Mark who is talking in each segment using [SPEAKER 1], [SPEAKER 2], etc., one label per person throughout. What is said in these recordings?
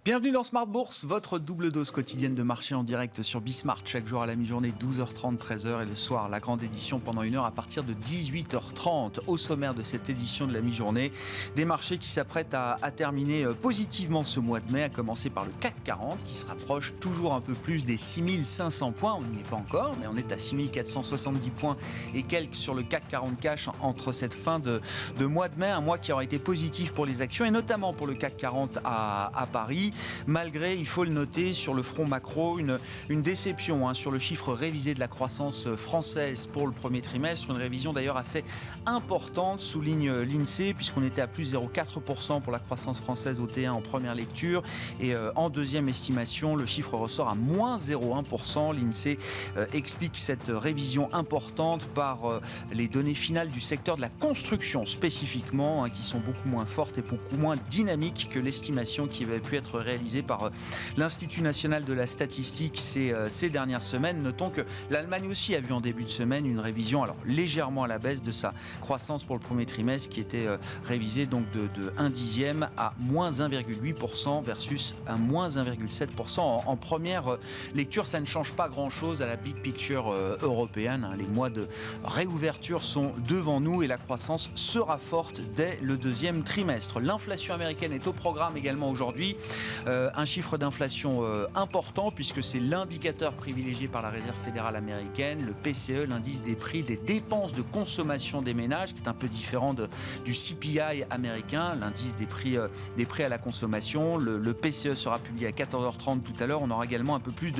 [SPEAKER 1] Bienvenue dans Smart Bourse, votre double dose quotidienne de marché en direct sur Bismart. Chaque jour à la mi-journée, 12h30, 13h et le soir, la grande édition pendant 1 heure à partir de 18h30. Au sommaire de cette édition de la mi-journée, des marchés qui s'apprêtent à terminer positivement ce mois de mai, à commencer par le CAC 40 qui se rapproche toujours un peu plus des 6500 points. On n'y est pas encore, mais on est à 6470 points et quelques sur le CAC 40 Cash entre cette fin de mois de mai. Un mois qui aura été positif pour les actions et notamment pour le CAC 40 à Paris. Malgré, il faut le noter, sur le front macro, une déception sur le chiffre révisé de la croissance française pour le premier trimestre. Une révision d'ailleurs assez importante, souligne l'INSEE, puisqu'on était à plus 0,4% pour la croissance française au T1 en première lecture. Et en deuxième estimation, le chiffre ressort à moins 0,1%. L'INSEE explique cette révision importante par les données finales du secteur de la construction spécifiquement, qui sont beaucoup moins fortes et beaucoup moins dynamiques que l'estimation qui avait pu être réalisé par l'Institut national de la statistique ces dernières semaines. Notons que l'Allemagne aussi a vu en début de semaine une révision, alors légèrement à la baisse, de sa croissance pour le premier trimestre qui était révisée donc de 1 dixième à moins 1,8% versus un moins 1,7% en première lecture. Ça ne change pas grand-chose à la big picture européenne. Les mois de réouverture sont devant nous et la croissance sera forte dès le deuxième trimestre. L'inflation américaine est au programme également aujourd'hui. Un chiffre d'inflation important puisque c'est l'indicateur privilégié par la Réserve fédérale américaine, le PCE, l'indice des prix des dépenses de consommation des ménages, qui est un peu différent du CPI américain, l'indice des prix à la consommation. Le PCE sera publié à 14h30 tout à l'heure. On aura également un peu plus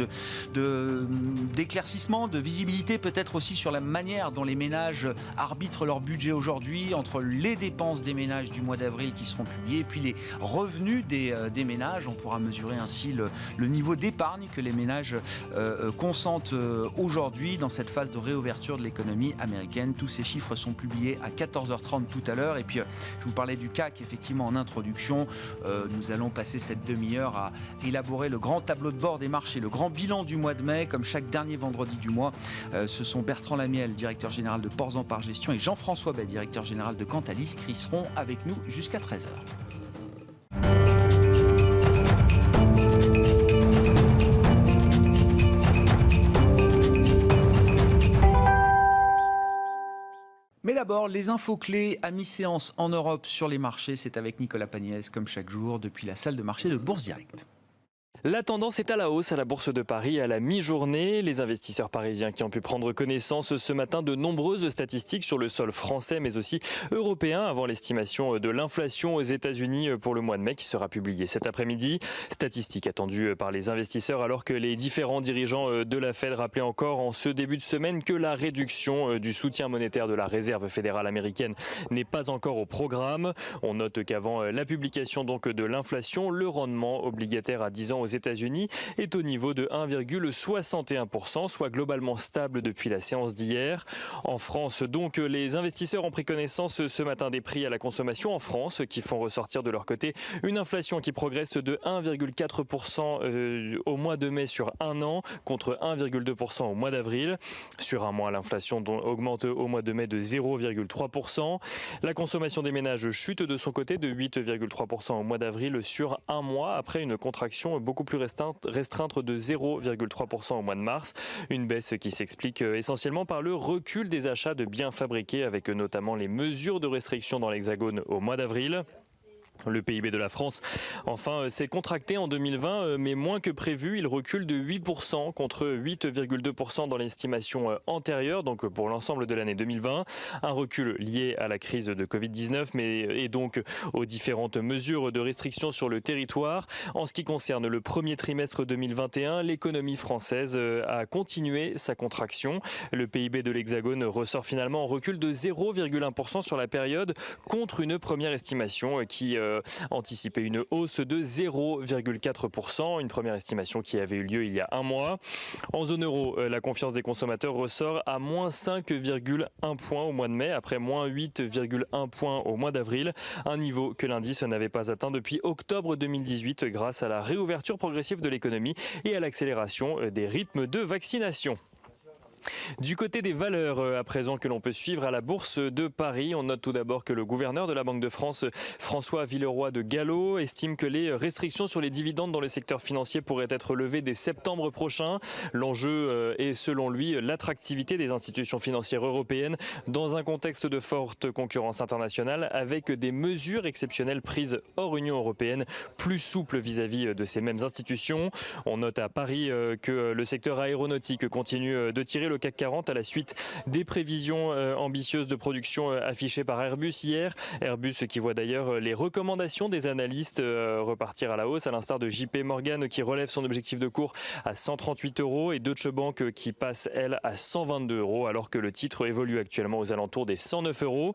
[SPEAKER 1] d'éclaircissement, de visibilité peut-être aussi sur la manière dont les ménages arbitrent leur budget aujourd'hui, entre les dépenses des ménages du mois d'avril qui seront publiées et puis les revenus des ménages. On pourra mesurer ainsi le niveau d'épargne que les ménages consentent aujourd'hui dans cette phase de réouverture de l'économie américaine. Tous ces chiffres sont publiés à 14h30 tout à l'heure. Et puis, je vous parlais du CAC effectivement en introduction. Nous allons passer cette demi-heure à élaborer le grand tableau de bord des marchés, le grand bilan du mois de mai, comme chaque dernier vendredi du mois. Ce sont Bertrand Lamiel, directeur général de Portzamparc par Gestion, et Jean-François Bay, directeur général de Cantalis, qui seront avec nous jusqu'à 13h. Mais d'abord, les infos clés à mi-séance en Europe sur les marchés. C'est avec Nicolas Pagnès, comme chaque jour, depuis la salle de marché de Bourse Direct.
[SPEAKER 2] La tendance est à la hausse à la Bourse de Paris à la mi-journée. Les investisseurs parisiens qui ont pu prendre connaissance ce matin de nombreuses statistiques sur le sol français mais aussi européen avant l'estimation de l'inflation aux États-Unis pour le mois de mai qui sera publiée cet après-midi. Statistiques attendues par les investisseurs alors que les différents dirigeants de la Fed rappelaient encore en ce début de semaine que la réduction du soutien monétaire de la Réserve fédérale américaine n'est pas encore au programme. On note qu'avant la publication donc de l'inflation, le rendement obligataire à 10 ans aux États-Unis est au niveau de 1,61%, soit globalement stable depuis la séance d'hier. En France, donc, les investisseurs ont pris connaissance ce matin des prix à la consommation en France qui font ressortir de leur côté une inflation qui progresse de 1,4% au mois de mai sur un an contre 1,2% au mois d'avril. Sur un mois, l'inflation augmente au mois de mai de 0,3%. La consommation des ménages chute de son côté de 8,3% au mois d'avril sur un mois après une contraction beaucoup plus restreinte de 0,3% au mois de mars. Une baisse qui s'explique essentiellement par le recul des achats de biens fabriqués avec notamment les mesures de restriction dans l'Hexagone au mois d'avril. Le PIB de la France, enfin, s'est contracté en 2020, mais moins que prévu. Il recule de 8% contre 8,2% dans l'estimation antérieure, donc pour l'ensemble de l'année 2020. Un recul lié à la crise de Covid-19, et donc aux différentes mesures de restriction sur le territoire. En ce qui concerne le premier trimestre 2021, l'économie française a continué sa contraction. Le PIB de l'Hexagone ressort finalement en recul de 0,1% sur la période, contre une première estimation qui anticipait une hausse de 0,4%, une première estimation qui avait eu lieu il y a un mois. En zone euro, la confiance des consommateurs ressort à moins 5,1 points au mois de mai, après moins 8,1 points au mois d'avril, un niveau que l'indice n'avait pas atteint depuis octobre 2018 grâce à la réouverture progressive de l'économie et à l'accélération des rythmes de vaccination. Du côté des valeurs, à présent que l'on peut suivre à la Bourse de Paris, on note tout d'abord que le gouverneur de la Banque de France, François Villeroy de Galhau, estime que les restrictions sur les dividendes dans le secteur financier pourraient être levées dès septembre prochain. L'enjeu est selon lui l'attractivité des institutions financières européennes dans un contexte de forte concurrence internationale avec des mesures exceptionnelles prises hors Union européenne plus souples vis-à-vis de ces mêmes institutions. On note à Paris que le secteur aéronautique continue de tirer le CAC 40 à la suite des prévisions ambitieuses de production affichées par Airbus hier. Airbus qui voit d'ailleurs les recommandations des analystes repartir à la hausse, à l'instar de JP Morgan qui relève son objectif de cours à 138 € et Deutsche Bank qui passe, elle, à 122 € alors que le titre évolue actuellement aux alentours des 109 €.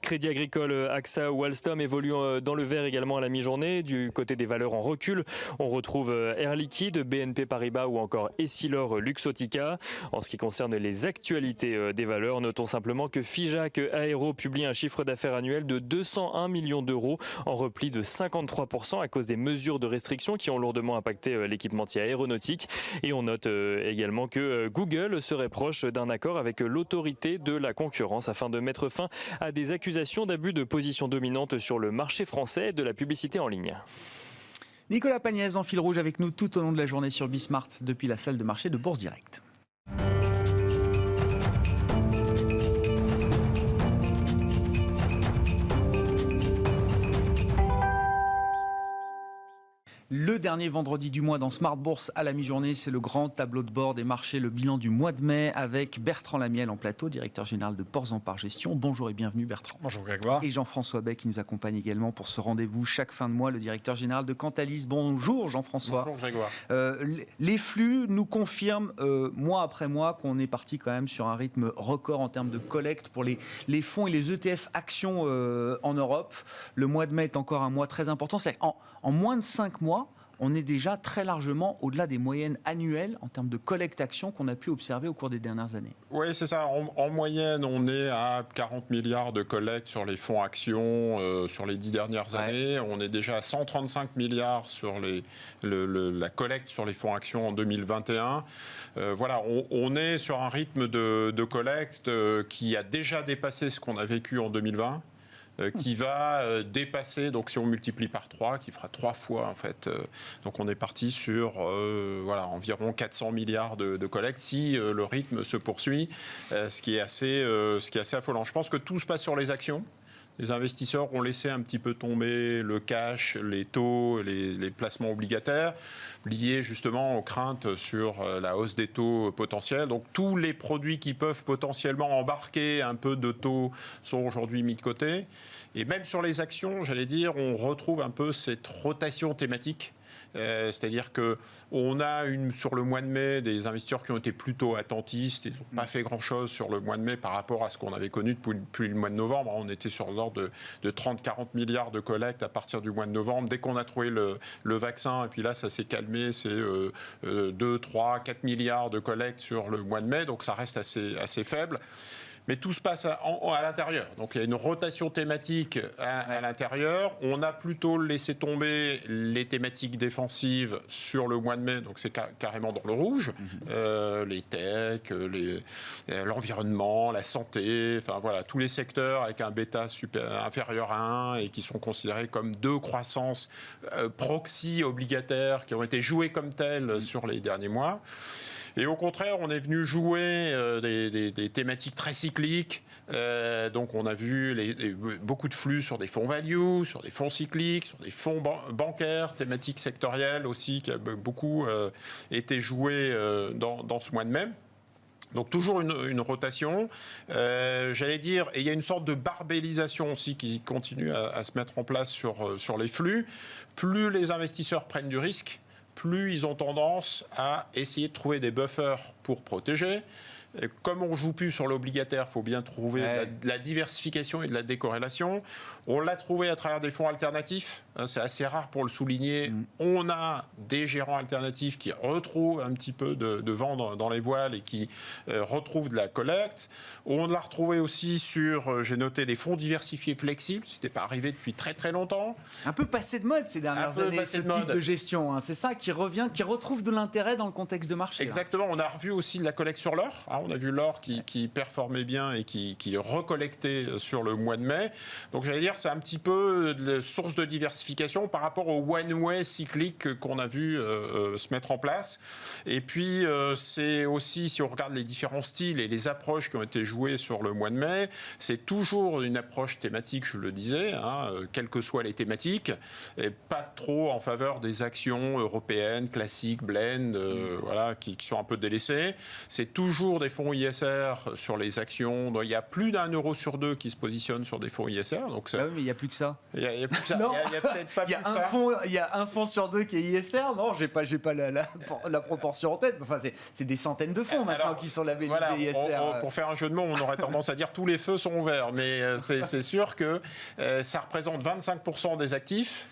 [SPEAKER 2] Crédit Agricole, AXA ou Alstom évoluent dans le vert également à la mi-journée. Du côté des valeurs en recul, on retrouve Air Liquide, BNP Paribas ou encore Essilor Luxottica. En ce qui concerne les actualités des valeurs, notons simplement que Figeac Aéro publie un chiffre d'affaires annuel de 201 millions d'euros en repli de 53% à cause des mesures de restriction qui ont lourdement impacté l'équipementier aéronautique. Et on note également que Google serait proche d'un accord avec l'autorité de la concurrence afin de mettre fin à des accusations d'abus de position dominante sur le marché français de la publicité en ligne.
[SPEAKER 1] Nicolas Pagnès en fil rouge avec nous tout au long de la journée sur Bismart depuis la salle de marché de Bourse Direct. Le dernier vendredi du mois dans Smart Bourse à la mi-journée, c'est le grand tableau de bord des marchés, le bilan du mois de mai avec Bertrand Lamiel en plateau, directeur général de Ports en Par Gestion. Bonjour et bienvenue Bertrand.
[SPEAKER 3] Bonjour Grégoire.
[SPEAKER 1] Et Jean-François Bay qui nous accompagne également pour ce rendez-vous chaque fin de mois, le directeur général de Cantalis. Bonjour Jean-François.
[SPEAKER 3] Bonjour Grégoire.
[SPEAKER 1] Les flux nous confirment mois après mois qu'on est parti quand même sur un rythme record en termes de collecte pour les fonds et les ETF actions en Europe. Le mois de mai est encore un mois très important. C'est-à-dire en moins de 5 mois, on est déjà très largement au-delà des moyennes annuelles en termes de collecte actions qu'on a pu observer au cours des dernières années.
[SPEAKER 3] Oui, c'est ça. En moyenne, on est à 40 milliards de collecte sur les fonds actions sur les 10 dernières années. On est déjà à 135 milliards sur la collecte sur les fonds actions en 2021. Voilà, on est sur un rythme de collecte qui a déjà dépassé ce qu'on a vécu en 2020. Qui va dépasser, donc si on multiplie par 3, qui fera 3 fois en fait. Donc on est parti sur environ 400 milliards de collecte si le rythme se poursuit, ce qui est assez affolant. Je pense que tout se passe sur les actions. Les investisseurs ont laissé un petit peu tomber le cash, les taux, les placements obligataires, liés justement aux craintes sur la hausse des taux potentiels. Donc tous les produits qui peuvent potentiellement embarquer un peu de taux sont aujourd'hui mis de côté. Et même sur les actions, j'allais dire, on retrouve un peu cette rotation thématique. C'est-à-dire qu'on a sur le mois de mai des investisseurs qui ont été plutôt attentistes, ils n'ont pas fait grand-chose sur le mois de mai par rapport à ce qu'on avait connu depuis le mois de novembre. On était sur l'ordre de 30-40 milliards de collecte à partir du mois de novembre. Dès qu'on a trouvé le vaccin, et puis là ça s'est calmé, c'est 2, 3, 4 milliards de collecte sur le mois de mai, donc ça reste assez faible. Mais tout se passe à l'intérieur. Donc il y a une rotation thématique à l'intérieur. On a plutôt laissé tomber les thématiques défensives sur le mois de mai, donc c'est carrément dans le rouge. Les techs, l'environnement, la santé, enfin voilà, tous les secteurs avec un bêta inférieur à 1 et qui sont considérés comme 2 croissances proxy obligataires qui ont été jouées comme telles sur les derniers mois. Et au contraire, on est venu jouer des thématiques très cycliques. Donc on a vu beaucoup de flux sur des fonds value, sur des fonds cycliques, sur des fonds bancaires, thématiques sectorielles aussi, qui a beaucoup été joué dans ce mois de mai. Donc toujours une rotation, j'allais dire, et il y a une sorte de barbellisation aussi qui continue à se mettre en place sur les flux. Plus les investisseurs prennent du risque, plus ils ont tendance à essayer de trouver des buffers pour protéger. Et comme on joue plus sur l'obligataire, il faut bien trouver de la diversification et de la décorrélation. On l'a trouvé à travers des fonds alternatifs. C'est assez rare pour le souligner. On a des gérants alternatifs qui retrouvent un petit peu de vent dans les voiles et qui retrouvent de la collecte. On l'a retrouvé aussi sur, j'ai noté, des fonds diversifiés flexibles. Ce n'était pas arrivé depuis très très longtemps.
[SPEAKER 1] Un peu passé de mode ces dernières années, ce type de gestion. Hein. C'est ça qui revient, qui retrouve de l'intérêt dans le contexte de marché.
[SPEAKER 3] Exactement. On a revu aussi de la collecte sur l'or. On a vu l'or qui performait bien et qui recollectait sur le mois de mai. Donc j'allais dire, c'est un petit peu la source de diversification par rapport au one-way cyclique qu'on a vu se mettre en place. Et puis c'est aussi, si on regarde les différents styles et les approches qui ont été jouées sur le mois de mai, c'est toujours une approche thématique, je le disais, quelles que soient les thématiques, et pas trop en faveur des actions européennes, classiques, blend, qui sont un peu délaissées. C'est toujours des fonds ISR sur les actions. Donc, il y a plus d'1 euro sur 2 qui se positionne sur des fonds ISR. Donc ça...
[SPEAKER 1] Ah oui, mais il n'y a plus que ça.
[SPEAKER 3] Il n'y a plus que ça. Il y a peut-être pas plus que ça.
[SPEAKER 1] Il y a un fonds sur 2 qui est ISR. Non, j'ai pas la proportion en tête. Enfin, c'est des centaines de fonds maintenant qui sont labellisés ISR.
[SPEAKER 3] Pour faire un jeu de mots, on aurait tendance à dire tous les feux sont verts. Mais c'est sûr que ça représente 25% des actifs.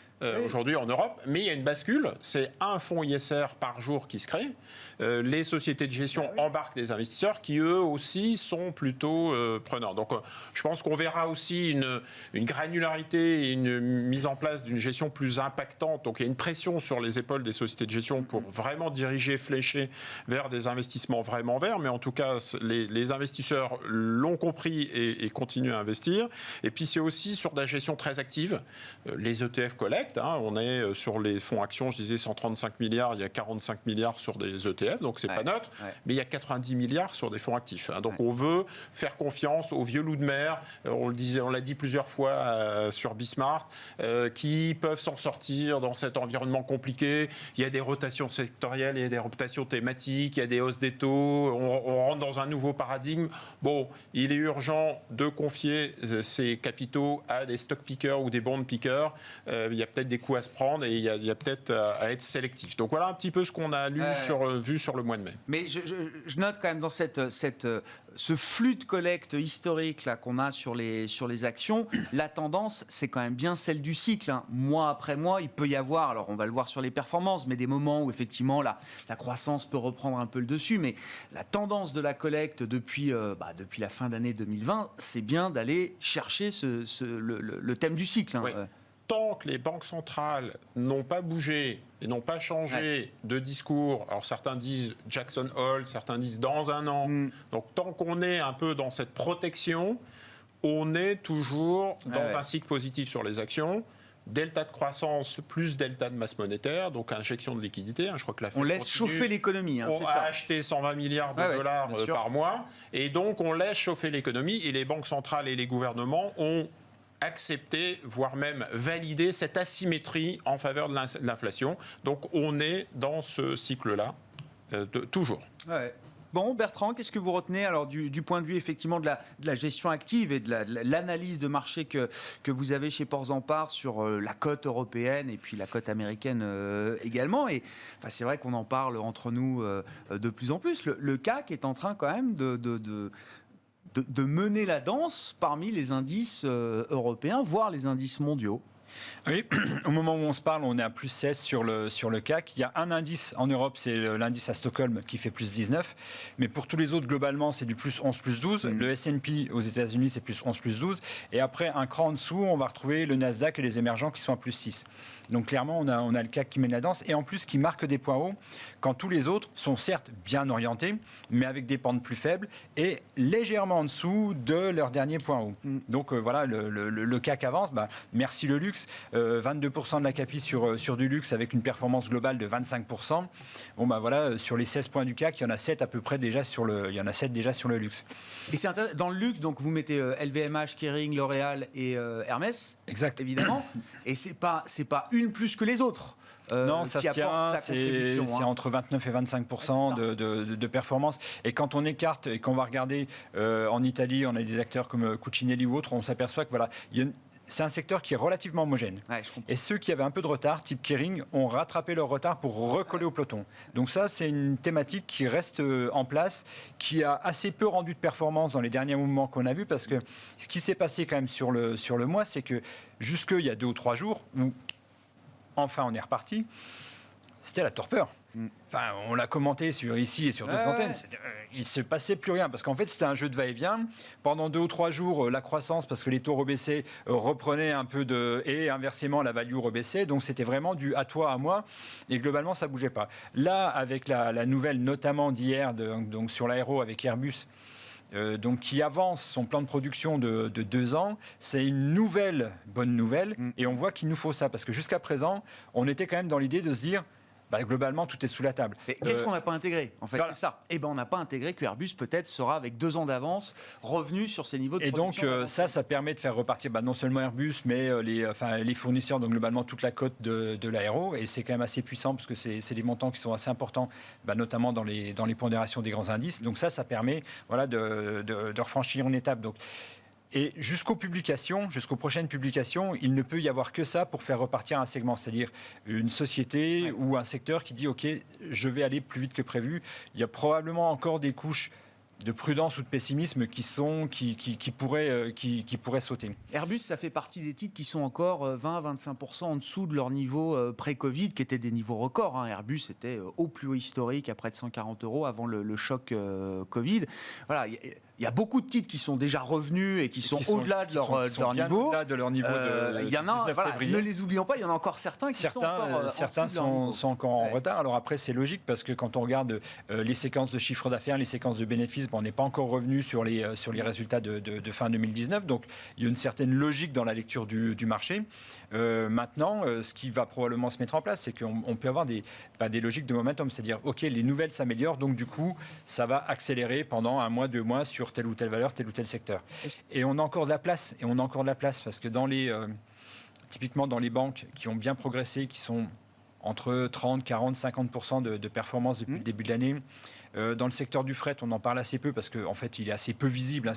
[SPEAKER 3] Aujourd'hui en Europe, mais il y a une bascule, c'est un fonds ISR par jour qui se crée. Les sociétés de gestion embarquent des investisseurs qui eux aussi sont plutôt preneurs. Donc je pense qu'on verra aussi une granularité et une mise en place d'une gestion plus impactante. Donc il y a une pression sur les épaules des sociétés de gestion pour vraiment diriger, flécher vers des investissements vraiment verts, mais en tout cas les investisseurs l'ont compris et continuent à investir. Et puis c'est aussi sur de la gestion très active. Les ETF collectent. On est sur les fonds actions, je disais 135 milliards, il y a 45 milliards sur des ETF, donc c'est pas neutre, mais il y a 90 milliards sur des fonds actifs. Donc on veut faire confiance aux vieux loups de mer, on l'a dit plusieurs fois sur Bismart, qui peuvent s'en sortir dans cet environnement compliqué. Il y a des rotations sectorielles, il y a des rotations thématiques, il y a des hausses des taux, on rentre dans un nouveau paradigme. Bon, il est urgent de confier ces capitaux à des stock pickers ou des bond pickers. Il y a peut-être des coups à se prendre et il y a peut-être à être sélectif. Donc voilà un petit peu ce qu'on a vu sur le mois de mai.
[SPEAKER 1] Mais je note quand même dans ce flux de collecte historique là qu'on a sur les actions, la tendance c'est quand même bien celle du cycle. Mois après mois, il peut y avoir, alors on va le voir sur les performances, mais des moments où effectivement la croissance peut reprendre un peu le dessus. Mais la tendance de la collecte depuis la fin d'année 2020, c'est bien d'aller chercher le thème du cycle.
[SPEAKER 3] Oui. Tant que les banques centrales n'ont pas bougé et n'ont pas changé de discours, alors certains disent Jackson Hole, certains disent dans un an, donc tant qu'on est un peu dans cette protection, on est toujours dans un cycle positif sur les actions. Delta de croissance plus delta de masse monétaire, donc injection de liquidité. Je crois que la Fed
[SPEAKER 1] on laisse chauffer l'économie.
[SPEAKER 3] On a acheté 120 milliards de dollars par mois, et donc on laisse chauffer l'économie, et les banques centrales et les gouvernements ont accepter, voire même valider cette asymétrie en faveur de l'inflation. Donc on est dans ce cycle-là, toujours.
[SPEAKER 1] Ouais. Bon, Bertrand, qu'est-ce que vous retenez alors du point de vue effectivement de la gestion active et de l'analyse de marché que vous avez chez Portzamparc sur la cote européenne et puis la cote américaine également. Et enfin, c'est vrai qu'on en parle entre nous de plus en plus. Le CAC est en train quand même de mener la danse parmi les indices européens, voire les indices mondiaux.
[SPEAKER 4] Oui, au moment où on se parle, on est à plus 16 sur le CAC. Il y a un indice en Europe, c'est l'indice à Stockholm qui fait plus 19. Mais pour tous les autres, globalement, c'est du plus 11, plus 12. Le S&P aux États-Unis, c'est plus 11, plus 12. Et après, un cran en dessous, on va retrouver le Nasdaq et les émergents qui sont à plus 6. Donc clairement, on a le CAC qui mène la danse et en plus qui marque des points hauts quand tous les autres sont certes bien orientés, mais avec des pentes plus faibles et légèrement en dessous de leur dernier point haut. Donc voilà, le CAC avance. Merci le luxe. 22% de la capi sur du luxe avec une performance globale de 25%. Bon voilà, sur les 16 points du CAC, il y en a 7 à peu près déjà sur le luxe. Et c'est intéressant,
[SPEAKER 1] dans le luxe, donc vous mettez LVMH, Kering, L'Oréal et Hermès.
[SPEAKER 4] Exact.
[SPEAKER 1] Évidemment. Et c'est pas une plus que les en
[SPEAKER 4] non, ça se tient, c'est entre 29 et 25% de performance. Et quand on écarte et qu'on va regarder en Italie, on a des acteurs comme Cucinelli ou autres, on s'aperçoit que voilà, il y a c'est un secteur qui est relativement homogène.
[SPEAKER 1] Ouais, je comprends.
[SPEAKER 4] Et ceux qui avaient un peu de retard, type Kering, ont rattrapé leur retard pour recoller au peloton. Donc ça, c'est une thématique qui reste en place, qui a assez peu rendu de performance dans les derniers mouvements qu'on a vus, parce que ce qui s'est passé quand même sur le mois, c'est que jusque il y a 2 ou 3 jours, où enfin on est reparti, c'était la torpeur. Enfin, on l'a commenté ici et sur d'autres antennes. Il ne se passait plus rien parce qu'en fait, c'était un jeu de va-et-vient. Pendant 2 ou 3 jours, la croissance, parce que les taux rebaissés, reprenait un peu et inversement, la value rebaissait. Donc, c'était vraiment du à toi, à moi. Et globalement, ça ne bougeait pas. Là, avec la nouvelle, notamment d'hier, donc sur l'aéro avec Airbus, donc qui avance son plan de production de 2 ans, c'est une bonne nouvelle. Et on voit qu'il nous faut ça parce que jusqu'à présent, on était quand même dans l'idée de se dire. Globalement, tout est sous la table.
[SPEAKER 1] Mais qu'est-ce qu'on n'a pas intégré, en fait,
[SPEAKER 4] voilà.
[SPEAKER 1] c'est ça. On n'a pas intégré que Airbus, peut-être, sera, avec 2 ans d'avance, revenu sur ses niveaux de production.
[SPEAKER 4] Et donc, ça permet de faire repartir non seulement Airbus, mais les fournisseurs, donc globalement toute la cote de l'aéro. Et c'est quand même assez puissant, parce que c'est des montants qui sont assez importants, notamment dans les pondérations des grands indices. Donc ça permet de refranchir une étape. Donc, et jusqu'aux prochaines publications, il ne peut y avoir que ça pour faire repartir un segment, c'est-à-dire une société ou un secteur qui dit « Ok, je vais aller plus vite que prévu ». Il y a probablement encore des couches de prudence ou de pessimisme qui pourraient sauter.
[SPEAKER 1] Airbus, ça fait partie des titres qui sont encore 20-25% en dessous de leur niveau pré-Covid, qui étaient des niveaux records. Airbus était au plus haut historique à près de 140 € avant le choc Covid. Voilà. Il y a beaucoup de titres qui sont déjà revenus et qui sont au-delà de leur niveau.
[SPEAKER 4] Au-delà de leur niveau
[SPEAKER 1] il y en a,
[SPEAKER 4] février.
[SPEAKER 1] Ne les oublions pas, il y en a encore certains qui sont encore
[SPEAKER 4] certains sont encore en retard. Alors après, c'est logique parce que quand on regarde les séquences de chiffre d'affaires, les séquences de bénéfices, on n'est pas encore revenu sur les résultats de fin 2019. Donc il y a une certaine logique dans la lecture du marché. Maintenant, ce qui va probablement se mettre en place, c'est qu'on peut avoir des logiques de momentum. C'est-à-dire, OK, les nouvelles s'améliorent, donc du coup, ça va accélérer pendant 1 mois, 2 mois sur telle ou telle valeur, tel ou tel secteur. Et on a encore de la place. Parce que typiquement dans les banques qui ont bien progressé, qui sont entre 30, 40, 50% de performance depuis le début de l'année. Dans le secteur du fret, on en parle assez peu parce qu'en fait, il est assez peu visible.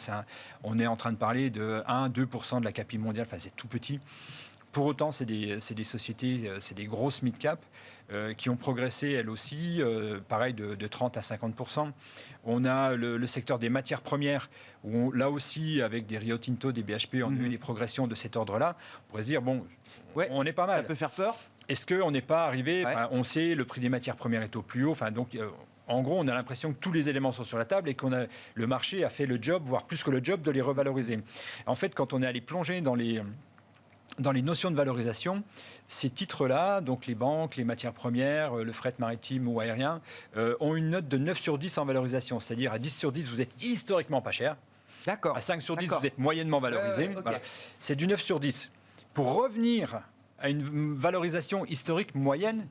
[SPEAKER 4] On est en train de parler de 1-2% de la CAPI mondiale. Enfin, c'est tout petit. Pour autant, c'est des sociétés, c'est des grosses mid-cap qui ont progressé, elles aussi, pareil, de 30 à 50%. On a le secteur des matières premières, où là aussi, avec des Rio Tinto, des BHP, on a eu des progressions de cet ordre-là. On pourrait se dire, on est pas mal.
[SPEAKER 1] Ça peut faire peur.
[SPEAKER 4] Est-ce qu'on n'est pas arrivé, on sait, le prix des matières premières est au plus haut, en gros, on a l'impression que tous les éléments sont sur la table et le marché a fait le job, voire plus que le job, de les revaloriser. En fait, quand on est allé plonger dans les notions de valorisation, ces titres-là, donc les banques, les matières premières, le fret maritime ou aérien, ont une note de 9 sur 10 en valorisation. C'est-à-dire à 10 sur 10, vous êtes historiquement pas cher.
[SPEAKER 1] D'accord.
[SPEAKER 4] À 5 sur 10, vous êtes moyennement valorisé.
[SPEAKER 1] Okay.
[SPEAKER 4] Voilà. C'est du 9 sur 10. Pour revenir à une valorisation historique moyenne,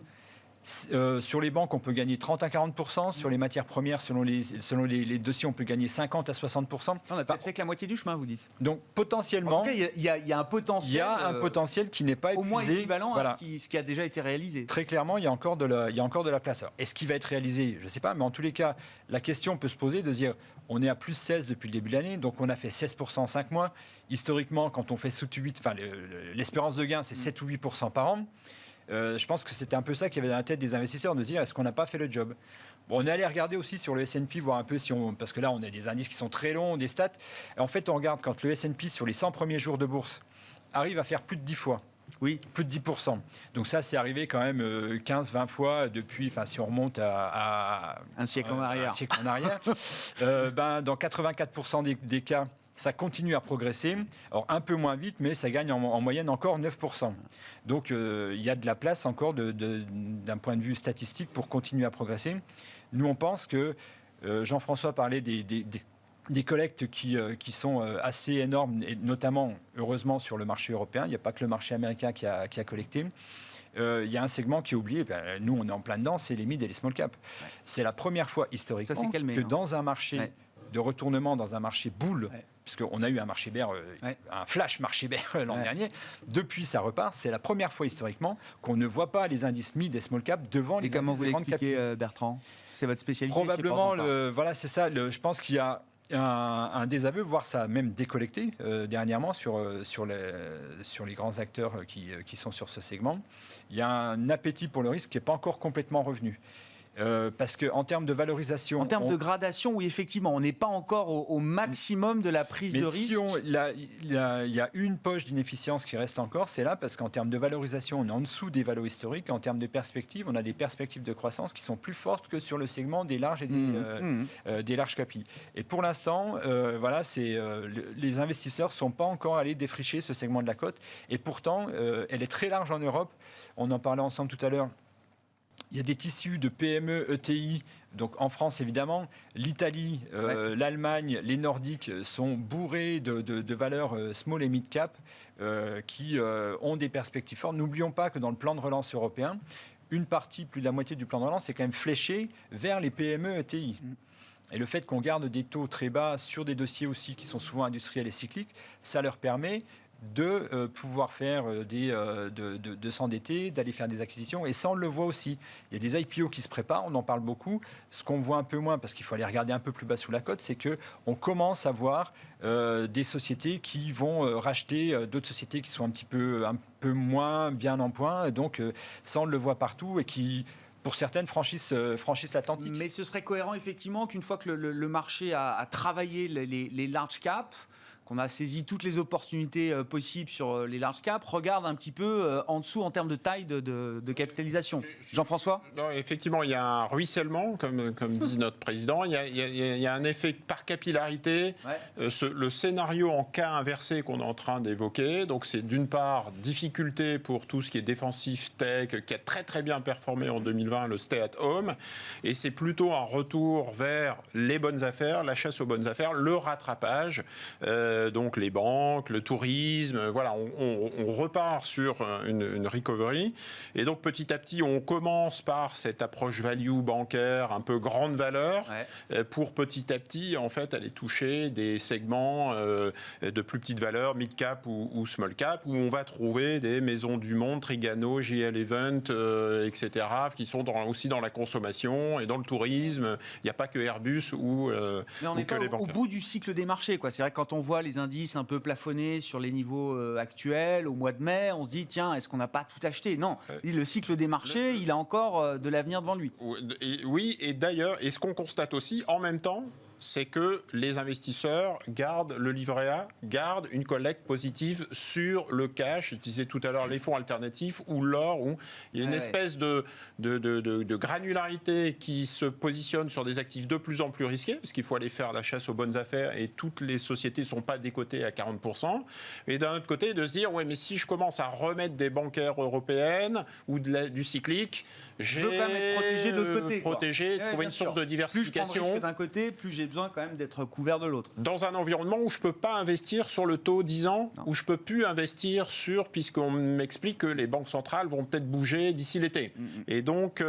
[SPEAKER 4] sur les banques, on peut gagner 30 à 40%. Sur les matières premières, selon les dossiers, on peut gagner 50 à 60%.
[SPEAKER 1] On a peut-être fait que la moitié du chemin, vous dites.
[SPEAKER 4] Donc, potentiellement...
[SPEAKER 1] En tout cas, il y a un potentiel...
[SPEAKER 4] Il y a un potentiel qui n'est pas épuisé.
[SPEAKER 1] Au moins équivalent à ce qui a déjà été réalisé.
[SPEAKER 4] Très clairement, il y a encore de la place. Alors, est-ce qu'il va être réalisé ? Je ne sais pas, mais en tous les cas, la question peut se poser de se dire, on est à plus 16 depuis le début de l'année, donc on a fait 16% en 5 mois. Historiquement, quand on fait sous 8, l'espérance de gain, c'est 7 ou 8% par an. Je pense que c'était un peu ça qui avait dans la tête des investisseurs, de se dire est-ce qu'on n'a pas fait le job. On est allé regarder aussi sur le S&P, voir un peu parce que là on a des indices qui sont très longs, des stats. Et en fait, on regarde quand le S&P sur les 100 premiers jours de bourse arrive à faire plus de 10 fois. Oui, plus de 10%. Donc ça, c'est arrivé quand même 15-20 fois depuis, si on remonte à
[SPEAKER 1] un siècle en arrière.
[SPEAKER 4] Dans 84% des cas, ça continue à progresser. Alors, un peu moins vite, mais ça gagne en moyenne encore 9%. Donc, il y a de la place encore d'un point de vue statistique pour continuer à progresser. Nous, on pense que Jean-François parlait des collectes qui sont assez énormes, et notamment, heureusement, sur le marché européen. Il n'y a pas que le marché américain qui a collecté. Il y a un segment qui est oublié, nous on est en plein dedans, c'est les mid et les small cap. Ouais. C'est la première fois historiquement que dans un marché de retournement, dans un marché boule, puisqu'on a eu un marché bear, un flash marché bear l'an dernier, depuis ça repart, c'est la première fois historiquement qu'on ne voit pas les indices mid et small cap devant les indices de grande cap.
[SPEAKER 1] Et comment vous l'expliquez, Bertrand ? C'est votre spécialité ?
[SPEAKER 4] Probablement, voilà, c'est ça. Je pense qu'il y a un désaveu, voire ça a même décollecté dernièrement sur les grands acteurs qui sont sur ce segment. Il y a un appétit pour le risque qui n'est pas encore complètement revenu. Parce qu'en termes de valorisation...
[SPEAKER 1] En termes de gradation, oui, effectivement, on n'est pas encore au maximum de la prise de risque.
[SPEAKER 4] Il y a une poche d'inefficience qui reste encore, c'est là, parce qu'en termes de valorisation, on est en dessous des valos historiques. En termes de perspectives, on a des perspectives de croissance qui sont plus fortes que sur le segment des larges et des larges capis. Et pour l'instant, les investisseurs ne sont pas encore allés défricher ce segment de la cote. Et pourtant, elle est très large en Europe. On en parlait ensemble tout à l'heure. Il y a des tissus de PME, ETI, donc en France évidemment, l'Italie, l'Allemagne, les Nordiques sont bourrés de valeurs small et mid cap qui ont des perspectives fortes. N'oublions pas que dans le plan de relance européen, une partie, plus de la moitié du plan de relance est quand même fléchée vers les PME, ETI. Et le fait qu'on garde des taux très bas sur des dossiers aussi qui sont souvent industriels et cycliques, ça leur permet de pouvoir faire de s'endetter, d'aller faire des acquisitions. Et ça, on le voit aussi. Il y a des IPO qui se préparent, on en parle beaucoup. Ce qu'on voit un peu moins, parce qu'il faut aller regarder un peu plus bas sous la cote, c'est qu'on commence à voir des sociétés qui vont racheter d'autres sociétés qui sont un peu moins bien en point. Donc ça, on le voit partout et qui... pour certaines, franchissent l'Atlantique.
[SPEAKER 1] Mais ce serait cohérent, effectivement, qu'une fois que le marché a travaillé les large caps, qu'on a saisi toutes les opportunités possibles sur les large caps, regarde un petit peu en dessous en termes de taille de capitalisation. Jean-François ?
[SPEAKER 3] Non, effectivement, il y a un ruissellement, comme dit notre président. Il y a un effet par capillarité. Ouais. Le scénario en cas inversé qu'on est en train d'évoquer, donc c'est d'une part difficulté pour tout ce qui est défensif tech, qui a très très bien performé en 2020, le stay at home, et c'est plutôt un retour vers les bonnes affaires, la chasse aux bonnes affaires, le rattrapage. Donc les banques, le tourisme, voilà, on repart sur une recovery. Et donc petit à petit, on commence par cette approche value bancaire, un peu grande valeur, pour petit à petit, en fait, aller toucher des segments de plus petite valeur, mid cap ou small cap, où on va trouver des maisons du monde, Trigano, JL Event, etc., qui sont aussi dans la consommation et dans le tourisme. Il n'y a pas que Airbus ou
[SPEAKER 1] mais on n'est pas au bout du cycle des marchés, quoi. C'est vrai que quand on voit les indices un peu plafonnés sur les niveaux actuels au mois de mai, on se dit tiens, est-ce qu'on n'a pas tout acheté ? Non, le cycle des marchés, il a encore de l'avenir devant lui.
[SPEAKER 3] Oui, et d'ailleurs, et ce qu'on constate aussi en même temps, c'est que les investisseurs gardent le livret A, gardent une collecte positive sur le cash. Je disais tout à l'heure les fonds alternatifs ou l'or, où il y a une espèce de granularité qui se positionne sur des actifs de plus en plus risqués, parce qu'il faut aller faire la chasse aux bonnes affaires et toutes les sociétés ne sont pas décotées à 40%. Et d'un autre côté, de se dire, ouais, mais si je commence à remettre des bancaires européennes ou du cyclique, je veux quand même être protégé de l'autre côté. Trouver une source de diversification.
[SPEAKER 1] Plus je prends de risque d'un côté, plus j'ai besoin quand même d'être couvert de l'autre.
[SPEAKER 3] Dans un environnement où je ne peux pas investir sur le taux 10 ans, où je ne peux plus investir puisqu'on m'explique que les banques centrales vont peut-être bouger d'ici l'été. Et donc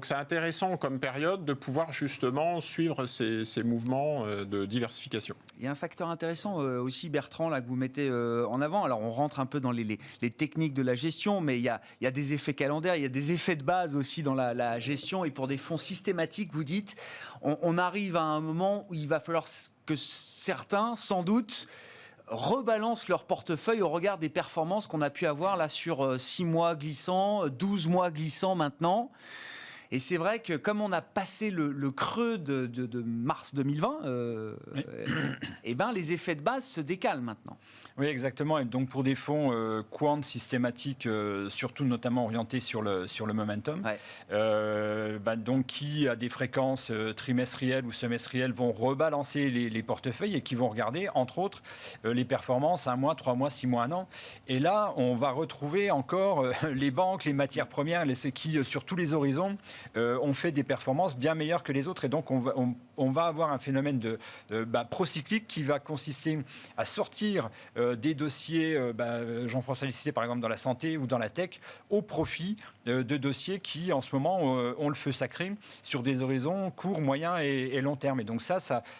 [SPEAKER 3] c'est intéressant comme période de pouvoir justement suivre ces mouvements de diversification.
[SPEAKER 1] Il y a un facteur intéressant aussi, Bertrand, là, que vous mettez en avant. Alors, on rentre un peu dans les techniques de la gestion, mais il y a des effets calendaires, il y a des effets de base aussi dans la gestion. Et pour des fonds systématiques, vous dites, on arrive à un moment où il va falloir que certains, sans doute, rebalancent leur portefeuille au regard des performances qu'on a pu avoir là sur 6 mois glissants, 12 mois glissants maintenant. Et c'est vrai que comme on a passé le creux de mars 2020, les effets de base se décalent maintenant.
[SPEAKER 4] Oui, exactement. Et donc pour des fonds quant systématiques, surtout notamment orientés sur le momentum, donc qui à des fréquences trimestrielles ou semestrielles vont rebalancer les portefeuilles et qui vont regarder entre autres les performances 1 mois, 3 mois, 6 mois, 1 an. Et là, on va retrouver encore les banques, les matières premières, qui sur tous les horizons ont fait des performances bien meilleures que les autres. Et donc on va avoir un phénomène procyclique qui va consister à sortir des dossiers, Jean-François l'a cité par exemple dans la santé ou dans la tech, au profit de dossiers qui en ce moment ont le feu sacré sur des horizons court, moyen et long terme. Et donc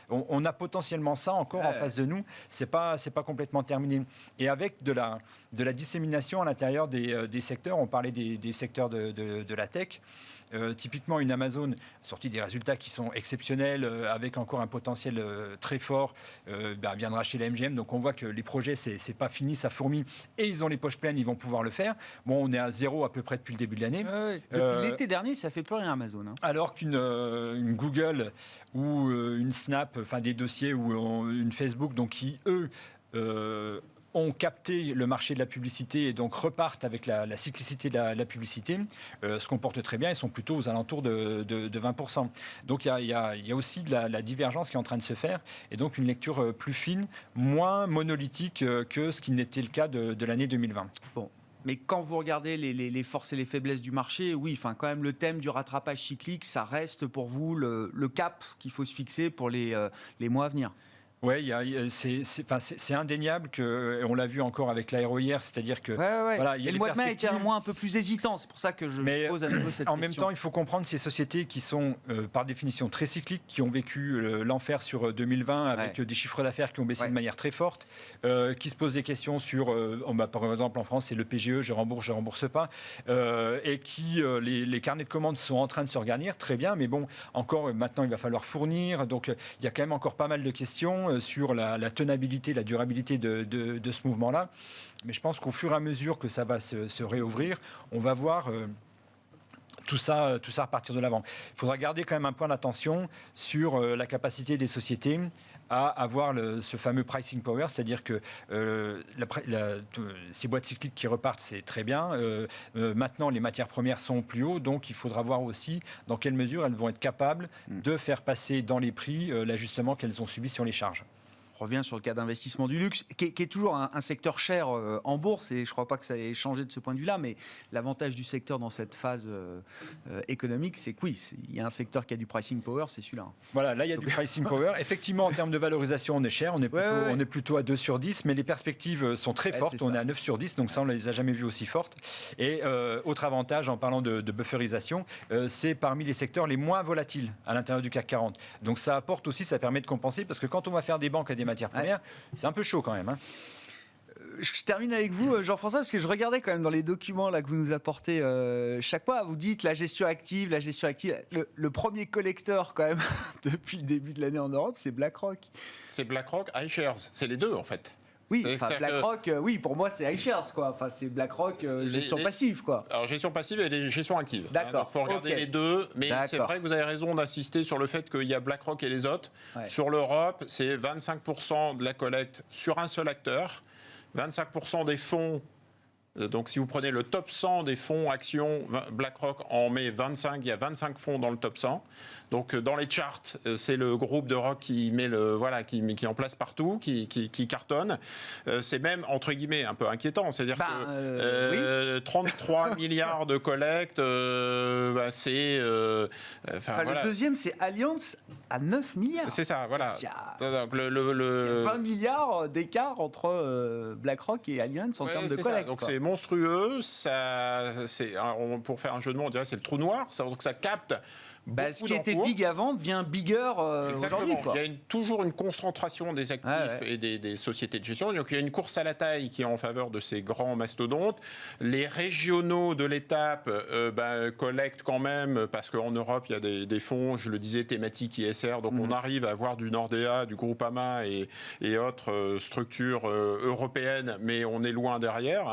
[SPEAKER 4] on a potentiellement ça encore en face de nous. C'est pas complètement terminé. Et avec de la dissémination à l'intérieur des secteurs, on parlait des secteurs de la tech. Typiquement, une Amazon a sorti des résultats qui sont exceptionnels, avec encore un potentiel très fort, viendra chez la MGM. Donc on voit que les projets, c'est pas fini, ça fourmille, et ils ont les poches pleines, ils vont pouvoir le faire. Bon, on est à 0 à peu près depuis le début de l'année.
[SPEAKER 1] Depuis l'été dernier, ça fait plus rien Amazon.
[SPEAKER 4] Alors qu'une Google ou une Snap, enfin des dossiers, ou une Facebook, donc qui, eux, ont capté le marché de la publicité et donc repartent avec la cyclicité de la publicité, se comportent très bien. Ils sont plutôt aux alentours de 20%. Donc il y a aussi de la divergence qui est en train de se faire, et donc une lecture plus fine, moins monolithique que ce qui n'était le cas de l'année 2020.
[SPEAKER 1] Bon. Mais quand vous regardez les forces et les faiblesses du marché, oui, enfin quand même le thème du rattrapage cyclique, ça reste pour vous le cap qu'il faut se fixer pour les mois à venir.
[SPEAKER 4] Oui, c'est indéniable on l'a vu encore avec l'aéro hier, c'est-à-dire que
[SPEAKER 1] voilà, le mois de mai a été un mois un peu plus hésitant, c'est pour ça que je pose à nouveau cette question.
[SPEAKER 4] En même temps, il faut comprendre ces sociétés qui sont par définition très cycliques, qui ont vécu l'enfer sur 2020 avec des chiffres d'affaires qui ont baissé de manière très forte, qui se posent des questions sur, par exemple en France, c'est le PGE, je rembourse pas, et qui, les carnets de commandes sont en train de se regarnir, très bien, mais bon, encore maintenant il va falloir fournir, donc il y a quand même encore pas mal de questions sur la tenabilité, la durabilité de ce mouvement-là. Mais je pense qu'au fur et à mesure que ça va se réouvrir, on va voir tout ça repartir de l'avant. Il faudra garder quand même un point d'attention sur la capacité des sociétés à avoir ce fameux pricing power, c'est-à-dire que ces boîtes cycliques qui repartent, c'est très bien. Maintenant, les matières premières sont plus haut, donc il faudra voir aussi dans quelle mesure elles vont être capables de faire passer dans les prix l'ajustement qu'elles ont subi sur les charges.
[SPEAKER 1] On revient sur le cas d'investissement du luxe, qui est toujours un secteur cher en bourse, et je ne crois pas que ça ait changé de ce point de vue-là, mais l'avantage du secteur dans cette phase économique, c'est que oui, il y a un secteur qui a du pricing power, c'est celui-là.
[SPEAKER 4] Voilà, là il y a du pricing power. Effectivement, en termes de valorisation, on est cher, on est plutôt à 2 sur 10, mais les perspectives sont très fortes, on est à 9 sur 10, donc ça on ne les a jamais vues aussi fortes. Et autre avantage, en parlant de bufferisation, c'est parmi les secteurs les moins volatiles à l'intérieur du CAC 40. Donc ça apporte aussi, ça permet de compenser, parce que quand on va faire des banques à des matières premières, c'est un peu chaud quand même.
[SPEAKER 1] Je termine avec vous, Jean-François, parce que je regardais quand même dans les documents là, que vous nous apportez chaque mois. Vous dites la gestion active. Le premier collecteur quand même depuis le début de l'année en Europe, c'est BlackRock.
[SPEAKER 3] C'est BlackRock, iShares. C'est les deux en fait.
[SPEAKER 1] Oui, BlackRock, oui, pour moi c'est iShares, quoi. Enfin, c'est BlackRock gestion passive, quoi.
[SPEAKER 3] Alors gestion passive et gestion active.
[SPEAKER 1] D'accord.
[SPEAKER 3] Il faut regarder les deux, mais c'est vrai que vous avez raison d'insister sur le fait qu'il y a BlackRock et les autres. Sur l'Europe, c'est 25% de la collecte sur un seul acteur, 25% des fonds. Donc si vous prenez le top 100 des fonds actions, BlackRock en met 25, il y a 25 fonds dans le top 100. Donc dans les charts, c'est le groupe de rock qui met qui est en place partout, qui cartonne. C'est même entre guillemets un peu inquiétant, c'est-à-dire que 33 milliards de collecte, c'est
[SPEAKER 1] le deuxième c'est Allianz à 9 milliards.
[SPEAKER 3] C'est ça, voilà.
[SPEAKER 1] Donc, il y a 20 milliards d'écart entre BlackRock et Allianz en termes de collecte.
[SPEAKER 3] Donc c'est monstrueux, pour faire un jeu de mots, on dirait c'est le trou noir, donc ça capte.
[SPEAKER 1] Ce qui était big avant devient bigger aujourd'hui.
[SPEAKER 3] Il y a toujours une concentration des actifs et des sociétés de gestion. Donc il y a une course à la taille qui est en faveur de ces grands mastodontes. Les régionaux de l'étape collectent quand même, parce qu'en Europe, il y a des fonds, je le disais, thématiques ISR. Donc on arrive à avoir du Nordea, du Groupama et autres structures européennes, mais on est loin derrière.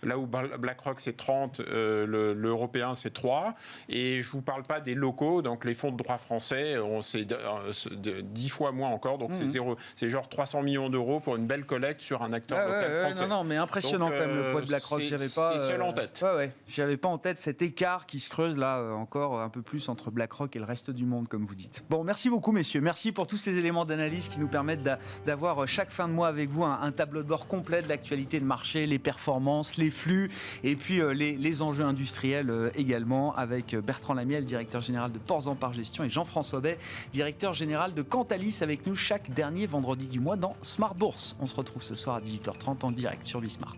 [SPEAKER 3] Là où BlackRock, c'est 30, l'européen, c'est 3. Et je ne vous parle pas des locaux. Donc les fonds de droit français, c'est 10 fois moins encore, donc c'est genre 300 millions d'euros pour une belle collecte sur un acteur local français.
[SPEAKER 1] Non, mais impressionnant quand même le poids de BlackRock.
[SPEAKER 3] C'est seul en tête.
[SPEAKER 1] J'avais pas en tête cet écart qui se creuse là encore un peu plus entre BlackRock et le reste du monde, comme vous dites. Bon, merci beaucoup messieurs, merci pour tous ces éléments d'analyse qui nous permettent d'avoir chaque fin de mois avec vous un tableau de bord complet de l'actualité de marché, les performances, les flux et puis les enjeux industriels également, avec Bertrand Lamiel, directeur général de Ports en Par Gestion, et Jean-François Bay, directeur général de Cantalis, avec nous chaque dernier vendredi du mois dans Smart Bourse. On se retrouve ce soir à 18h30 en direct sur Bismart.